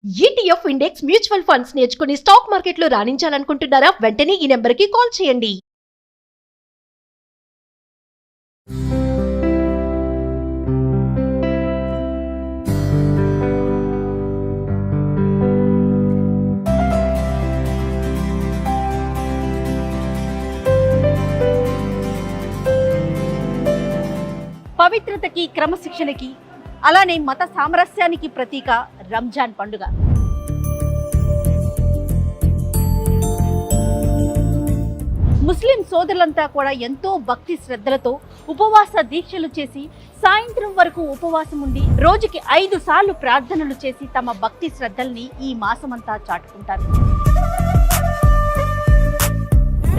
ETF index mutual funds నేర్చుకుని stock మార్కెట్లో రాణించాలనుకుంటున్నారా? వెంటనే ఈ నెంబర్కి కాల్ చేయండి. పవిత్రతకి, క్రమశిక్షణకి, అలానే మత సామరస్యానికి ప్రతీక రంజాన్ పండుగ. ముస్లిం సోదరులంతా కూడా ఎంతో భక్తి శ్రద్ధలతో ఉపవాస దీక్షలు చేసి సాయంత్రం వరకు ఉపవాసం ఉండి రోజుకి 5 సార్లు ప్రార్థనలు చేసి తమ భక్తి శ్రద్ధల్ని ఈ మాసమంతా చాటుకుంటారు.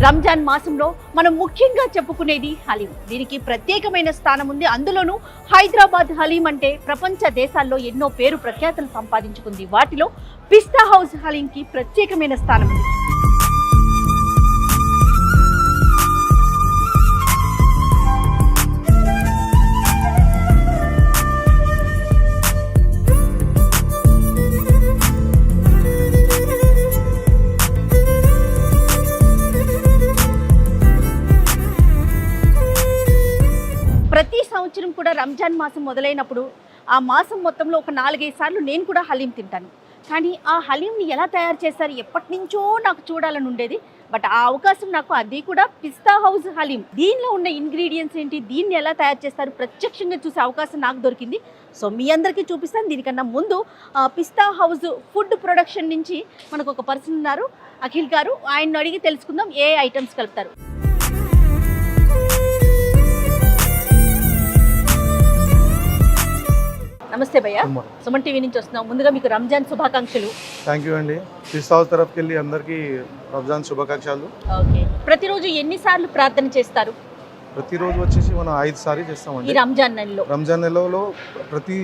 రంజాన్ మాసంలో మనం ముఖ్యంగా చెప్పుకునేది హలీం. దీనికి ప్రత్యేకమైన స్థానం ఉంది. అందులోనూ హైదరాబాద్ హలీం అంటే ప్రపంచ దేశాల్లో ఎన్నో పేరు ప్రఖ్యాతులు సంపాదించుకుంది. వాటిలో పిస్తా హౌస్ హలీంకి ప్రత్యేకమైన స్థానం ఉంది. ప్రతి సంవత్సరం కూడా రంజాన్ మాసం మొదలైనప్పుడు ఆ మాసం మొత్తంలో ఒక 4-5 సార్లు నేను కూడా హలీం తింటాను. కానీ ఆ హలీంని ఎలా తయారు చేస్తారు ఎప్పటి నుంచో నాకు చూడాలని ఉండేది. బట్ ఆ అవకాశం నాకు, అది కూడా పిస్తా హౌస్ హలీం. దీనిలో ఉన్న ఇంగ్రీడియంట్స్ ఏంటి, దీన్ని ఎలా తయారు చేస్తారు ప్రత్యక్షంగా చూసే అవకాశం నాకు దొరికింది. సో మీ అందరికీ చూపిస్తాను. దీనికన్నా ముందు పిస్తా హౌస్ ఫుడ్ ప్రొడక్షన్ నుంచి మనకు ఒక పర్సన్ ఉన్నారు, అఖిల్ గారు. ఆయన్ని అడిగి తెలుసుకుందాం ఏ ఐటమ్స్ కలుపుతారు. నమస్తే భయ్య, సుమన్ టీవీ నుంచి వస్తున్నాం. ముందుగా మీకు రంజాన్ శుభాకాంక్షలు. థ్యాంక్ యూ అండి. పిస్తా హౌస్ తరఫుకి వెళ్ళి అందరికీ రంజాన్ శుభాకాంక్షలు. ఓకే, ప్రతిరోజు ఎన్నిసార్లు ప్రార్థన చేస్తారు? ప్రతిరోజు వచ్చేసి మనం 5 సార్లు చేస్తామండి ఈ రంజాన్ నెలలో. రంజాన్ నెలలో ప్రతి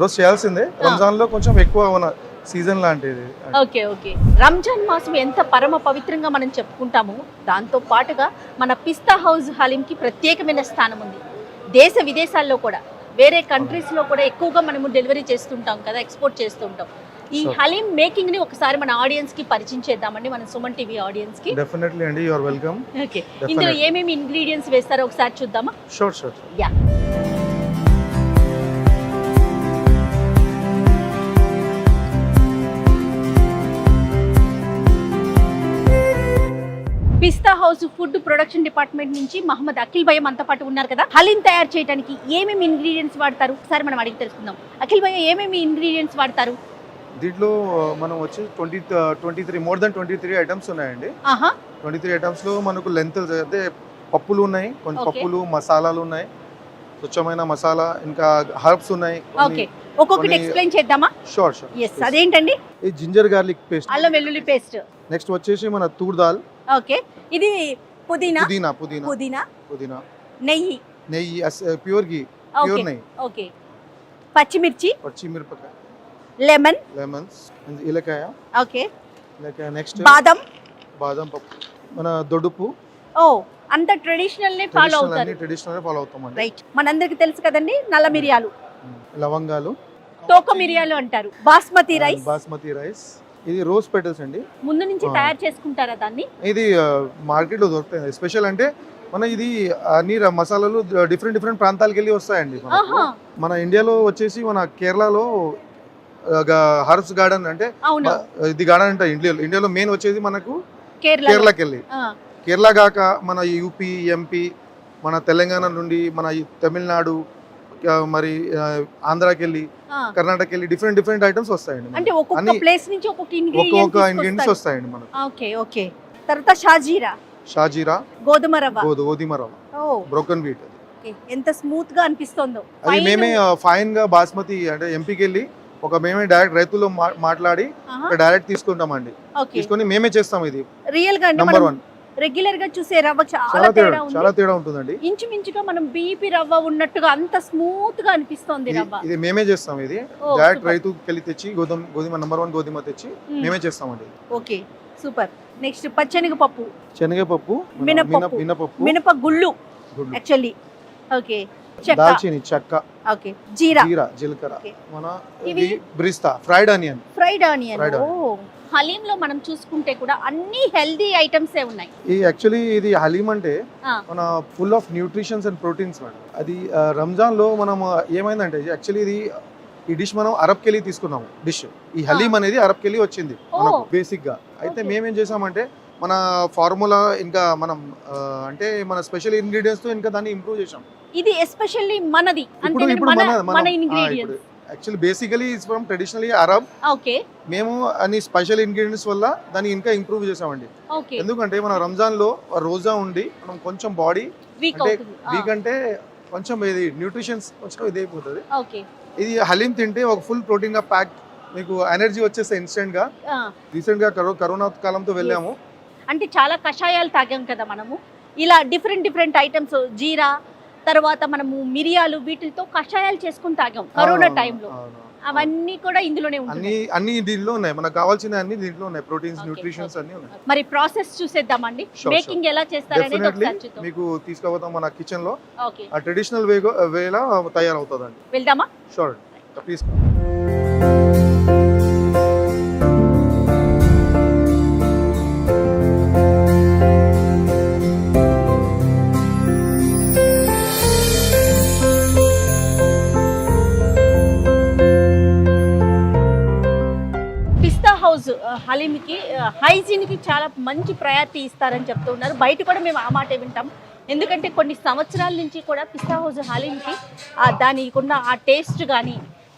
రోజు చేయాల్సిందే. రంజాన్ లో కొంచెం ఎక్కువ మన సీజన్ లాంటిది. ఓకే ఓకే, రంజాన్ మాసం ఎంత పరమ పవిత్రంగా మనం చెప్పుకుంటామో దాంతో పాటుగా మన పిస్తా హౌస్ హలీంకి ప్రత్యేకమైన స్థానం ఉంది. దేశ విదేశాల్లో కూడా, వేరే కంట్రీస్లో కూడా ఎక్కువగా మనము డెలివరీ చేస్తుంటాం కదా, ఎక్స్పోర్ట్ చేస్తుంటాం. ఈ హలీం మేకింగ్ ని ఒకసారి మన ఆడియన్స్ కి పరిచయం చేద్దామండి, మన సుమన్ టీవీ ఆడియన్స్ కి. డెఫినెట్లీ అండి, యు ఆర్ వెల్కమ్. ఓకే, ఇందులో ఏమేమి ఇంగ్రీడియంట్స్ వేస్తారో ఒకసారి చూద్దామా? Sure sure. యా, పిస్తా హౌస్ ఫుడ్ ప్రొడక్షన్ డిపార్ట్మెంట్ నుంచి మహమ్మద్ అఖిల్ భయ్య మనతో పాటు ఉన్నారు కదా. హలీం తయారు చేయడానికి ఏమేమి ఇంగ్రీడియంట్స్ వాడతారు ఒకసారి మనం అడిగి తెలుసుకుందాం. అఖిల్ భయ్య, ఏమేమి ఇంగ్రీడియంట్స్ వాడతారు? దీంట్లో మనం వచ్చి 23 మోర్ దెన్ 23 ఐటమ్స్ ఉన్నాయండి. 23 ఐటమ్స్ లో మనకు లెంత్ అంటే పప్పులు ఉన్నాయి, కొన్ని పప్పులు, మసాలాలు ఉన్నాయి, స్వచ్ఛమైన మసాలా, ఇంకా హర్బ్స్ ఉన్నాయి. ఓకే, ఒక్కొక్కటి ఎక్స్ప్లెయిన్ చేద్దామా? Sure sure. yes, అదేంటండి? ఈ జింజర్ గార్లిక్ పేస్ట్, అల్లం వెల్లుల్లి పేస్ట్. నెక్స్ట్ వచ్చేసి మన తూర్ దాల్. ఓకే, ఇది పుదీనా. పుదీనా పుదీనా పుదీనా, పుదీనా, నెయ్యి. నెయ్యి, ప్యూర్ ఘీ, ప్యూర్ నెయ్యి. ఓకే, పచ్చిమిర్చి, పచ్చిమిరపకాయ, లెమన్, లెమన్స్, ఇలకాయ. ఓకే, ఇలకాయ. నెక్స్ట్ బాదం, బాదం పప్పు, మన దొడుపు. ఓ, అంత ట్రెడిషనల్ నే ఫాలో అవుతారు. Traditional follow అవుతామండి. రైట్, మనందరికి తెలుసు కదండి నల్ల మిరియాలు, లవంగాలు, తోక మిరియాలు అంటారు. బాస్మతి రైస్. బాస్మతి రైస్. ఇది రోజ్ పెటల్స్ అండి. ముందు నుంచి తయారు చేసుకుంటారా దాన్ని? ఇది మార్కెట్ లో దొరుకుతాయి. స్పెషల్ అంటే మన ఇది అన్ని మసాలాలు డిఫరెంట్ ప్రాంతాలకు వెళ్ళి వస్తాయండి. మన ఇండియాలో వచ్చేసి మన కేరళలో హర్బ్స్ గార్డెన్ అంటే ఇది గార్డెన్ అంటే ఇండియాలో మెయిన్ వచ్చేది మనకు కేరళకి వెళ్ళి. కేరళ కాక మన యూపీ, ఎంపీ, మన తెలంగాణ నుండి, మన తమిళనాడు, మరి ఆంధ్రాకి వెళ్ళి, కర్ణాటక వెళ్ళి డిఫరెంట్ ఐటమ్స్ వస్తాయండి. అంటే ఒక్కొక్క ప్లేస్ నుంచి ఒక్కొక్క ఇంగ్రీడియంట్స్ వస్తాయండి మనకు. Okay okay. తర్వాత షాజీరా, గోధుమ రవ్వ, బ్రోకెన్ వీట్. ఎంత స్మూత్ గా అనిపిస్తుందో. అది మేమే ఫైన్ గా బాస్మతి అంటే ఎంపీకి వెళ్ళి మేమే డైరెక్ట్ రైతులు మాట్లాడి డైరెక్ట్ తీసుకుంటామండి. తీసుకొని మేమే చేస్తాం. ఇది రియల్ గా నంబర్ 1. రెగ్యులర్ గా చూసే రవ్వ చాలా తేడా ఉంటుందండి. ఇంచుమించుగా మనం బీపీ రవ్వ ఉన్నట్టుగా అంత స్మూత్ గా అనిపిస్తుంది రవ్వ. ఇది మేమే చేస్తాం. ఇది డైరెక్ట్ రైతుకి వెళ్ళి తెచ్చి గోధుమ నంబర్ 1 గోధుమ తెచ్చి మేమే చేస్తామండి. Okay, super. నెక్స్ట్ శనగపప్పు, మినపప్పు, మినపగుళ్ళు యాక్చువల్లీ. ఓకే, చెక్క. దాల్చిని, చెక్క, ఓకే, జీరా, జీలకర్ర, Okay. మన ఇవి? ఇది birista, fried onion. Fried onion. Fried ఓ, హలీంలో మనం చూసుకుంటే కూడా అన్ని హెల్దీ ఐటమ్సే ఉన్నాయి. ఈ యాక్చువల్లీ ఇది హలీం అంటే ఆ, మన full of nutritions and proteins madam. అది రంజాన్ లో మనం ఏమైందంటే యాక్చువల్లీ ఇది ఈ డిష్ మనం అరబ్కి వెళ్ళి తీసుకున్నాము. డిష్ ఈ హలీం అనేది అరబ్కి వెళ్ళి వచ్చింది మనకు బేసిక్ గా. అయితే Okay. మేమేం చేసామంటే మన ఫార్ములా ఇంకా మనం అంటే మన స్పెషల్ ఇంగ్రీడియంట్స్ తో ఇంకా దాన్ని ఇంప్రూవ్ చేసాం. ఇది ఎస్పెషల్లీ మనది, ఇప్పుడు అంటే మన మన ingredients. Actually basically it's from traditionally Arab. Okay మేము అన్ని స్పెషల్ ఇంగ్రీడియంట్స్ వల్ల దాన్ని ఇంకా ఇంప్రూవ్ చేసామండి. ఓకే, ఎందుకంటే మన రంజాన్ లో రోజా ఉండి మనం కొంచెం బాడీ వీక్ అంటే అవుతుంది. వీక్ అంటే కొంచెం ఇది న్యూట్రిషన్స్ కొంచెం ఇదైపోతుంది. ఓకే, ఇది హలీం తింటే ఒక ఫుల్ ప్రోటీన్ గా ప్యాక్ మీకు ఎనర్జీ వచ్చేస్తే ఇన్స్టెంట్ గా. రీసెంట్ గా కరోనా కాలంతో వెళ్ళాము. అంటే చాలా కషాయాలు తాగాం కదా మనము, ఇలా డిఫరెంట్ ఐటమ్స్, జీరా, తర్వాత మనము మిరియాలు, వీటితో కషాయాలు చేసుకుని తాగాం కరోనా టైంలో. అవన్నీ కూడా ఇందులోనే ఉంటాయి. అన్ని దీంట్లో ఉన్నాయి, మనకు కావాల్సిన అన్ని దీంట్లో ఉన్నాయి, ప్రోటీన్స్, న్యూట్రిషన్స్ అన్ని ఉన్నాయి. మరి ప్రాసెస్ చూసేద్దామండి, Sure, మేకింగ్ ఎలా చేస్తారనేది డెఫినెట్లీ ఒకసారి చూద్దాం. మీకు తీసుకుపోతాం మన కిచెన్ లో. ఓకే, ఆ ట్రెడిషనల్ వేలా తయారవుతుందండి. వెళ్దామా? Sure, please. పిస్తా హౌస్ హలీంకి హైజీన్కి చాలా మంచి ప్రయారిటీ ఇస్తారని చెప్తూ ఉన్నారు. బయట కూడా మేము ఆ మాటే వింటాం. ఎందుకంటే కొన్ని సంవత్సరాల నుంచి కూడా పిస్తా హౌస్ హలీంకి దానికి ఉన్న ఆ టేస్ట్ కానీ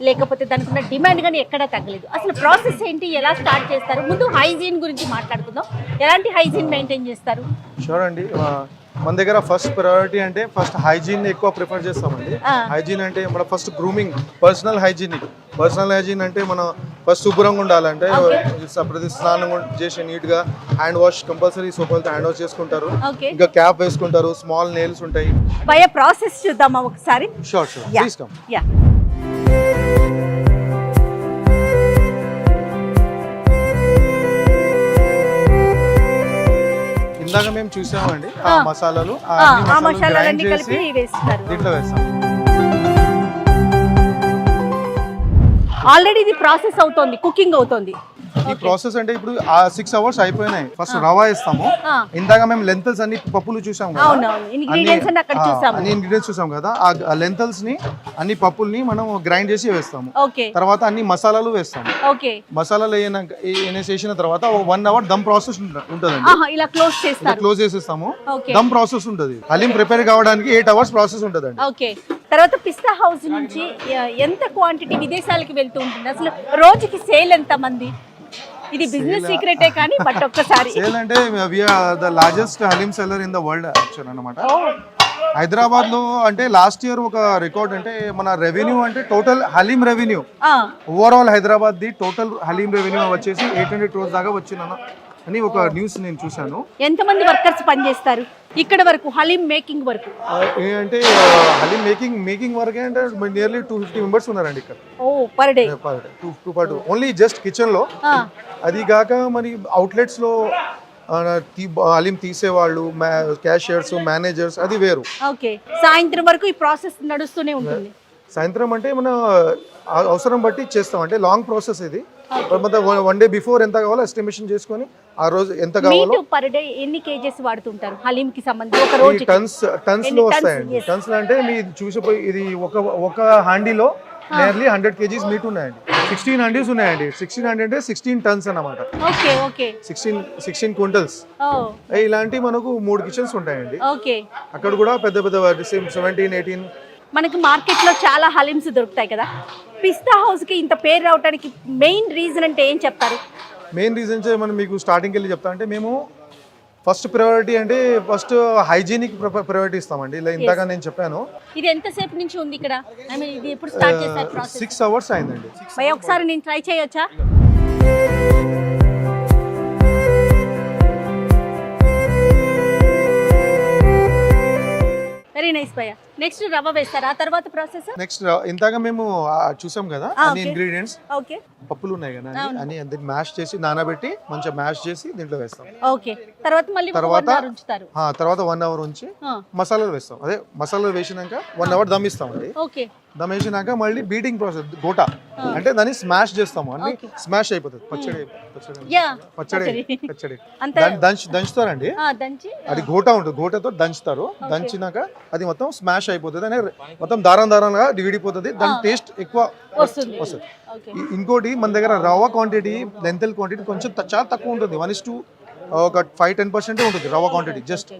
లేకపోతే దానికి ఉన్న డిమాండ్ కానీ ఎక్కడా తగ్గలేదు. అసలు ప్రాసెస్ ఏంటి, ఎలా స్టార్ట్ చేస్తారు? ముందు హైజీన్ గురించి మాట్లాడుకుందాం. ఎలాంటి హైజీన్ మెయింటైన్ చేస్తారు? షూర్ అండి. మన దగ్గర ఫస్ట్ ప్రయారిటీ అంటే ఫస్ట్ హైజీన్ ఎక్కువ ప్రిఫర్ చేస్తామండి. హైజీన్ అంటే మన ఫస్ట్ గ్రూమింగ్, పర్సనల్ హైజీన్ అంటే మన ఫస్ట్ శుభ్రంగా ఉండాలంటే ప్రతి స్నానం చేసి నీట్ గా హ్యాండ్ వాష్ కంపల్సరీ సోపులతో హ్యాండ్ వాష్ చేసుకుంటారు. ఇంకా క్యాప్ వేసుకుంటారు, స్మాల్ నెయిల్స్ ఉంటాయి. భయ ప్రాసెస్ చూద్దామా ఒకసారి? Sure please come. యా, ఇందాక మేము చూసామండి ఆ మసాలాలు, ఆ మసాలాలన్నీ కలిపి వేస్తారు. దీంట్లో వేస్తాం. ఆల్రెడీ ఇది ప్రాసెస్ అవుతోంది, కుకింగ్ అవుతోంది. ఈ ప్రాసెస్ అంటే ఇప్పుడు 6 hours అయిపోయినాయి. ఫస్ట్ రవా వేస్తాము. ఇందాక మేము లెంతల్స్ అన్ని పప్పులు చూసాం కదా, అవునవును, ఇంగ్రీడియంట్స్ అన్ని అక్కడ చూసాము. అన్ని ఇంగ్రీడియంట్స్ చూసాం కదా, ఆ లెంతల్స్ ని అన్ని పప్పుల్ని మనం గ్రైండ్ చేసి వేస్తాము. ఓకే, తర్వాత అన్ని మసాలాలు వేస్తాము. ఓకే, మసాలాలు వేసేసిన తర్వాత 1 hour దమ్ ప్రాసెస్ ఉంటుందండి. ఇలా క్లోజ్ చేస్తారు. క్లోజ్ చేసేస్తాము. ఓకే, దమ్ ప్రాసెస్ ఉంటుంది. హలీం ప్రిపేర్ కావడానికి 8 hours ప్రాసెస్ ఉంటుందండి. ఓకే. తర్వాత పిస్తా హౌస్ నుంచి ఎంత క్వాంటిటీ విదేశాలకు వెళ్తూ ఉంటుంది? అసలు రోజుకి సేల్ ఎంత మంది? ఇది బిజినెస్ సీక్రెటే కానీ బట్ ఒక్కసారి సేల్ అంటే we are the largest haleem seller in the world actual అన్నమాట. హైదరాబాద్ లో అంటే లాస్ట్ ఇయర్ ఒక రికార్డ్ అంటే మన రెవెన్యూ అంటే total haleem revenue overall Hyderabad the total haleem revenue వచ్చేసి 800 crores దాకా వచ్చిందన్న అని ఒక న్యూస్ నేను చూశాను. ఎంతమంది వర్కర్స్ పనిచేస్తారు ఇక్కడ వరకు హలీం మేకింగ్ వరకు? అంటే హలీం మేకింగ్ వరకే అంటే నియర్లీ 250 members ఉన్నారండి ఇక్కడ. ఓ, per day only just kitchen లో. అది కాక మరి అవుట్లెట్స్ లో హలీం తీసేవాళ్ళు, క్యాషియర్స్, మేనేజర్స్, అది వేరు. ఓకే, సాయంత్రం వరకు ఈ ప్రాసెస్ నడుస్తూనే ఉంటుంది. సాయంత్రం అంటే మన అవసరం బట్టి చేస్తాం. అంటే లాంగ్ ప్రాసెస్ ఇది. వన్ డే బిఫోర్ ఎంత కావాలో ఎస్టిమేషన్ చేసుకొని ఆ రోజు ఎంత కావాలో. పర్ డే ఎన్ని కేజెస్ వాడుతుంటారు హలీం కి సంబంధించి? ఒక రోజు టన్స్ లో వస్తాయండి. టన్స్ లో అంటే మీరు చూసిపోయి ఇది ఒక హాండీలో నియర్లీ 100 kgs మీట్ ఉన్నాయండి. 16 handies ఉన్నాయండి. 1600 అంటే 16 tons అన్నమాట. Okay, okay, 16 quintals. ఇలాంటి మనకు 3 కిచెన్స్ ఉంటాయండి. ఓకే, అక్కడ కూడా పెద్ద 17, 18. మనకి మార్కెట్ లో చాలా హలీమ్స్ దొరుకుతాయి కదా, పిస్తా హౌస్ కి ఇంత పేరు రావడానికి మెయిన్ రీజన్ అంటే ఏం చెప్తారు? మెయిన్ రీజన్స్ మనం మీకు స్టార్టింగ్ వెళ్ళి చెప్తా అంటే మేము ఫస్ట్ ప్రయారిటీ అంటే ఫస్ట్ హైజీనిక్ ప్రయారిటీ ఇస్తామండి. ఇలా ఇంతగా నేను చెప్పాను. ఇది ఎంతసేపు నుంచి ఉంది ఇక్కడ? ఐ మీన్ ఇది ఎప్పుడు స్టార్ట్ చేశారు ప్రాసెస్? 6 hours అయిందండి. భయ ఒకసారి నేను ట్రై చేయొచ్చా? వెరీ నైస్ భయ. నెక్స్ట్ రవ్వ వేస్తారు, ఆ తర్వాత ప్రాసెస్. నెక్స్ట్ ఇందాక మేము చూసాం కదా అన్ని ఇంగ్రీడియంట్స్, ఓకే, పప్పులు ఉన్నాయి కదా అని దీన్ని మ్యాష్ చేసి నానబెట్టి మంచిగా మ్యాష్ చేసి దీంట్లో వేస్తాం. ఓకే, తర్వాత మళ్ళీ ఉంచుతారు. తర్వాత 1 అవర్ ఉంచి మసాలాలు వేస్తాం. అదే మసాలాలు వేసినాక 1 అవర్ దమ్ ఇస్తాం అండి. ఓకే, దమ్ వేసినాక మళ్ళీ బీటింగ్ ప్రాసెస్, గోటా అంటే దాన్ని స్మాష్ చేస్తాము. అన్ని స్మాష్ అయిపోతుంది. పచ్చడి దంచుతారండి. అది గోటా ఉంటుంది, గోటతో దంచుతారు. దంచినాక అది మొత్తం స్మాష్ అయిపోతుంది, అనే మొత్తం దారంగా విడిపోతుంది. దాని టేస్ట్ ఎక్కువ వస్తుంది. ఇంకోటి మన దగ్గర రవ్వ క్వాంటిటీ, లెంతల్ క్వాంటిటీ కొంచెం చాలా తక్కువ ఉంటుంది. 1:2 ఒక 5-10% ఉంటుంది రవ్వ క్వాంటిటీ. జస్ట్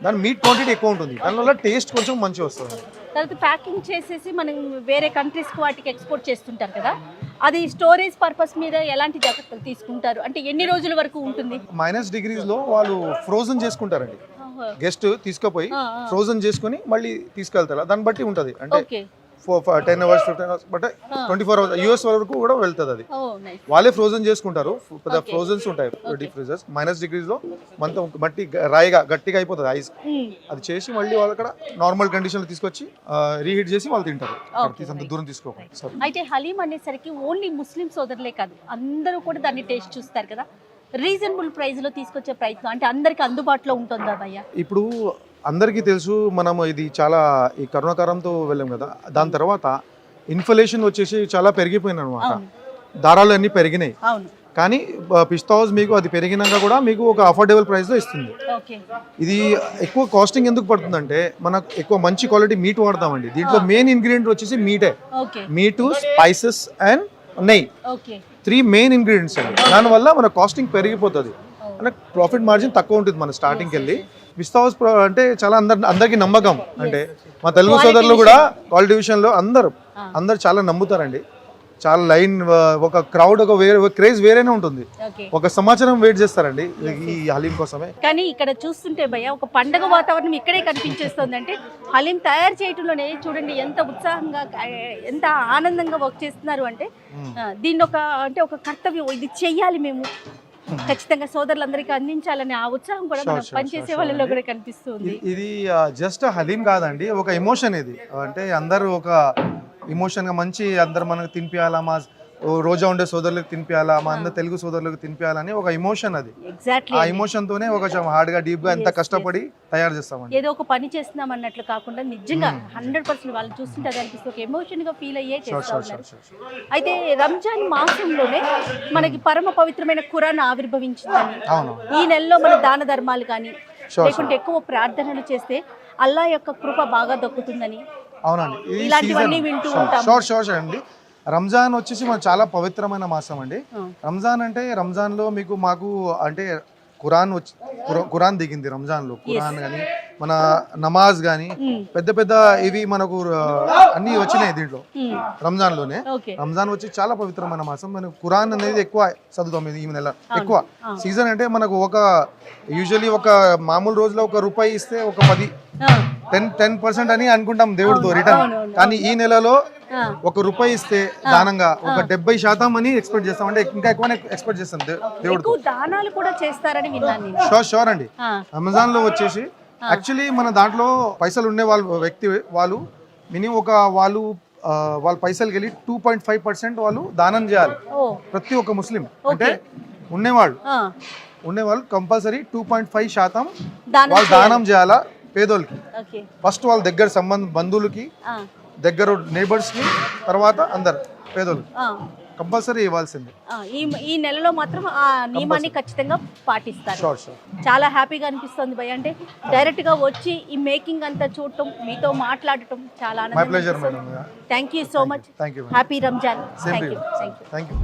దాని మీట్ క్వాంటిటీ ఎక్కువ ఉంటుంది, దానివల్ల టేస్ట్ కొంచెం మంచిగా వస్తుంది. తర్వాత ప్యాకింగ్ చేసేసి మనం వేరే కంట్రీస్కి వాటికి ఎక్స్పోర్ట్ చేస్తుంటారు కదా, అది స్టోరేజ్ పర్పస్ మీద ఎలాంటి జాగ్రత్తలు తీసుకుంటారు? అంటే ఎన్ని రోజుల వరకు ఉంటుంది? -degrees లో వాళ్ళు ఫ్రోజన్ చేసుకుంటారండి. గెస్ట్ తీసుకుపోయి ఫ్రోజన్ చేసుకుని మళ్ళీ తీసుకెళ్తారు. దాన్ని బట్టి ఉంటుంది. అంటే 10 hours 15 hours but 24 hours US వరకు కూడా వెళ్తుంది. అది వాళ్ళే ఫ్రోజన్ చేసుకుంటారు. ఫ్రోజన్స్ ఉంటాయి డీప్ ఫ్రీజర్స్. -degrees లో మొత్తం మట్టి రాయిగా గట్టిగా అయిపోతుంది ఐస్. అది చేసి మళ్ళీ వాళ్ళు అక్కడ నార్మల్ కండిషన్ లో తీసుకొచ్చి రీహీట్ చేసి వాళ్ళు తింటారు. అంత దూరం తీసుకోవాలి. అయితే హలీం అనేసరికి ఓన్లీ ముస్లిం సోదరులే కాదు, అందరూ కూడా దాన్ని టేస్ట్ చూస్తారు కదా. రీజనబుల్ ప్రైస్ లో తీసుకొచ్చే ప్రయత్నం అంటే అందరికి అందుబాటులో ఉంటుందా భయ్యా? ఇప్పుడు అందరికీ తెలుసు, మనము ఇది చాలా ఈ కరోనాకాలంతో వెళ్ళాం కదా, దాని తర్వాత ఇన్ఫ్లేషన్ వచ్చేసి చాలా పెరిగిపోయింది అనమాట. దారాలు అన్నీ పెరిగినాయి. కానీ పిస్తా హౌస్ మీకు అది పెరిగినాక కూడా మీకు ఒక అఫోర్డబుల్ ప్రైస్లో ఇస్తుంది. ఇది ఎక్కువ కాస్టింగ్ ఎందుకు పడుతుందంటే మనకు ఎక్కువ మంచి క్వాలిటీ మీట్ వాడతామండి. దీంట్లో మెయిన్ ఇంగ్రీడియంట్ వచ్చేసి మీటే. మీటు, స్పైసెస్ అండ్ నెయ్యి, 3 మెయిన్ ఇంగ్రీడియంట్స్ అండి. దానివల్ల మన కాస్టింగ్ పెరిగిపోతుంది, అంటే ప్రాఫిట్ మార్జిన్ తక్కువ ఉంటుంది మన స్టార్టింగ్కి వెళ్ళి. పిస్తా హౌస్ అంటే చాలా అందరికి నమ్మకం. అంటే మా తెలుగు సోదరులు కూడా క్వాలిటీ విషయంలో అందరు చాలా నమ్ముతారండి. చాలా లైన్, ఒక క్రౌడ్, ఒక క్రేజ్ వేరేనే ఉంటుంది. ఒక సంవత్సరం వెయిట్ చేస్తారండి ఈ హలీం కోసమే. కానీ ఇక్కడ చూస్తుంటే భయ్య ఒక పండగ వాతావరణం ఇక్కడే కనిపించేస్తుంది. అంటే హలీం తయారు చేయటంలోనే చూడండి ఎంత ఉత్సాహంగా, ఎంత ఆనందంగా వర్క్ చేస్తున్నారు. అంటే దీన్ని ఒక కర్తవ్యం, ఇది చెయ్యాలి మేము, ఖచ్చితంగా సోదరులందరికీ అందించాలనే ఆ ఉత్సాహం కూడా మనం పనిచేసే వాళ్ళలో కూడా కనిపిస్తుంది. ఇది జస్ట్ హలీం కాదండి, ఒక ఎమోషన్. ఇది అంటే అందరూ ఒక ఎమోషన్ గా మంచి అందరు మనకు తినిపించాలా, మా రోజా ఉండే సోదరులకు తినిపించాలా, మా అందరు తెలుగు సోదరులకు తినిపించాలని ఒక ఎమోషన్. అది ఆ ఎమోషన్ తోనే ఒక హార్డ్ గా, డీప్ గా ఎంత కష్టపడి తయారు చేస్తామండి. ఏదో ఒక పని చేస్తున్నాం అన్నట్లు కాకుండా నిజంగా 100% వాళ్ళు చూస్తుంటే అది అనిపిస్తుంది, ఒక ఎమోషన్ గా ఫీల్ అయ్యే చేస్తా ఉన్నారు. అయితే రంజాన్ మాసంలోనే మనకి పరమ పవిత్రమైన ఖురాన్ ఆవిర్భవించిందని, ఈ నెలలో మన దాన ధర్మాలు కానీ లేకుంటే ఎక్కువ ప్రార్థనలు చేస్తే అల్లా యొక్క కృప బాగా దక్కుతుందని, అవునండి, ఇలాంటివన్నీ వింటూ ఉంటాం. షోర్ అండి. రంజాన్ వచ్చేసి మన చాలా పవిత్రమైన మాసం అండి. రంజాన్ అంటే రంజాన్లో మాకు అంటే ఖురాన్ దిగింది రంజాన్లో. ఖురాన్ కానీ మన నమాజ్ కానీ పెద్ద ఇవి మనకు అన్ని వచ్చినాయి దీంట్లో రంజాన్లోనే. రంజాన్ వచ్చి చాలా పవిత్రమైన మాసం. మనకు ఖురాన్ అనేది ఎక్కువ చదువుతాం ఈ నెల. ఎక్కువ సీజన్ అంటే మనకు యూజువల్లీ ఒక మామూలు రోజులో ₹1 ఇస్తే ఒక 10% అని అనుకుంటాం దేవుడితో రిటర్న్. కానీ ఈ నెలలో ₹1 ఇస్తే దానంగా ఒక 70% అని ఎక్స్పెక్ట్ చేస్తాం. అంటే ఇంకా ఎక్కువ ఎక్స్పెక్ట్ చేస్తాం దేవుడితో. దానాలు కూడా చేస్తారని విన్నాను. షూర్ అండి. రంజాన్ లో వచ్చేసి యాక్చువల్లీ మన దాంట్లో పైసలు ఉండే వ్యక్తి వాళ్ళు మినిమం వాళ్ళ పైసలకి వెళ్ళి 2.5% వాళ్ళు దానం చేయాలి. ప్రతి ఒక్క ముస్లిం అంటే ఉండేవాళ్ళు కంపల్సరీ 2.5% వాళ్ళు దానం చేయాలా పేదోళ్ళకి. ఫస్ట్ వాళ్ళ దగ్గర బంధువులకి, దగ్గర నేబర్స్ కి, తర్వాత అందరు పేదోళ్ళు కంపల్సరీ ఇవ్వాల్సింది. ఈ నెలలో మాత్రం ఆ నియమాన్ని ఖచ్చితంగా పాటిస్తారు. చాలా హ్యాపీగా అనిపిస్తుంది భయ్య. అంటే డైరెక్ట్ గా వచ్చి ఈ మేకింగ్ అంతా చూడటం, మీతో మాట్లాడటం చాలా ఆనందం. My pleasure madam. Thank you so much. Happy Ramzan. Thank you.